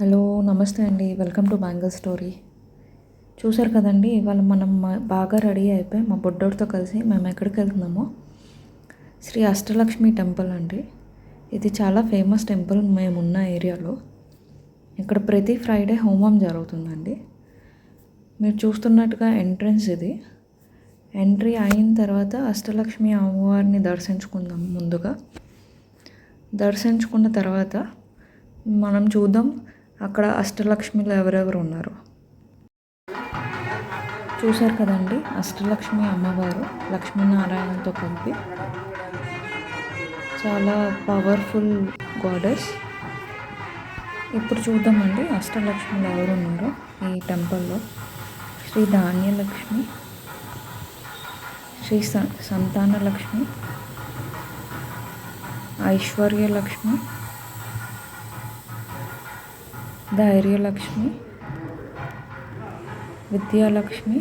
Hello నమస్తే అండి. Welcome to bangle story. చూసారు కదండి, ఇవాళ మనం బాగా రెడీ అయిపోయి మా బుడ్డోడితో కలిసి మేము ఎక్కడికి వెళ్తున్నామో శ్రీ అష్టలక్ష్మి టెంపుల్ అండి. ఇది చాలా ఫేమస్ టెంపుల్ మేమున్న ఏరియాలో. ఇక్కడ ప్రతి ఫ్రైడే హోమం జరుగుతుందండి. మీరు చూస్తున్నట్టుగా ఎంట్రన్స్ ఇది. ఎంట్రీ అయిన తర్వాత అష్టలక్ష్మి అమ్మవారిని దర్శించుకుందాం. ముందుగా దర్శించుకున్న తర్వాత మనం చూద్దాం అక్కడ అష్టలక్ష్మిలు ఎవరెవరు ఉన్నారు. చూశారు కదండి, అష్టలక్ష్మి అమ్మవారు లక్ష్మీనారాయణతో కలిపి చాలా పవర్ఫుల్ గాడెస్. ఇప్పుడు చూద్దామండి అష్టలక్ష్మిలు ఎవరు ఉన్నారో ఈ టెంపుల్లో. శ్రీ ధాన్యలక్ష్మి, శ్రీ సంతానలక్ష్మి, ఐశ్వర్యలక్ష్మి, ధైర్యలక్ష్మి, విద్యాలక్ష్మి,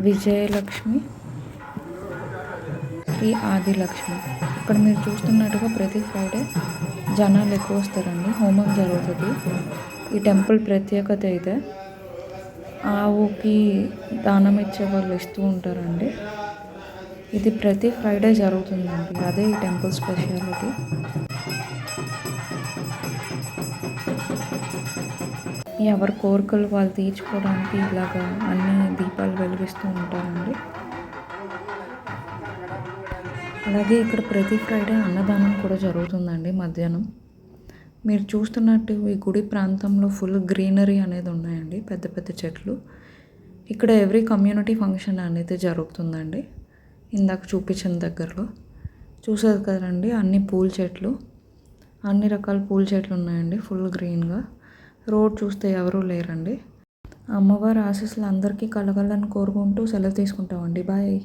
విజయలక్ష్మి, శ్రీ ఆదిలక్ష్మి. ఇక్కడ మీరు చూస్తున్నట్టుగా ప్రతి ఫ్రైడే జనాలు ఎక్కువ వస్తారండి. హోమం జరుగుతుంది. ఈ టెంపుల్ ప్రత్యేకత అయితే ఆవుకి దానం ఇచ్చే వాళ్ళు ఇస్తూ ఉంటారండి. ఇది ప్రతి ఫ్రైడే జరుగుతుందండి. అదే ఈ టెంపుల్ స్పెషాలిటీ. ఎవరి కోరికలు వాళ్ళు తీర్చుకోవడానికి ఇలాగా అన్ని దీపాలు వెలిగిస్తూ ఉంటారండి. అలాగే ఇక్కడ ప్రతి ఫ్రైడే అన్నదానం కూడా జరుగుతుందండి మధ్యాహ్నం. మీరు చూస్తున్నట్టు ఈ గుడి ప్రాంతంలో ఫుల్ గ్రీనరీ అనేది ఉన్నాయండి, పెద్ద పెద్ద చెట్లు. ఇక్కడ ఎవ్రీ కమ్యూనిటీ ఫంక్షన్ అనేది జరుగుతుందండి. ఇందాక చూపించిన దగ్గరలో చూసేది కదండి, అన్ని పూల చెట్లు, అన్ని రకాల పూల చెట్లు ఉన్నాయండి ఫుల్ గ్రీన్గా. రోడ్ చూస్తే ఎవరూ లేరండి. అమ్మవారి ఆశీస్సులు అందరికీ కలగాలని కోరుకుంటూ సెలవు తీసుకుంటామండి. బాయ్.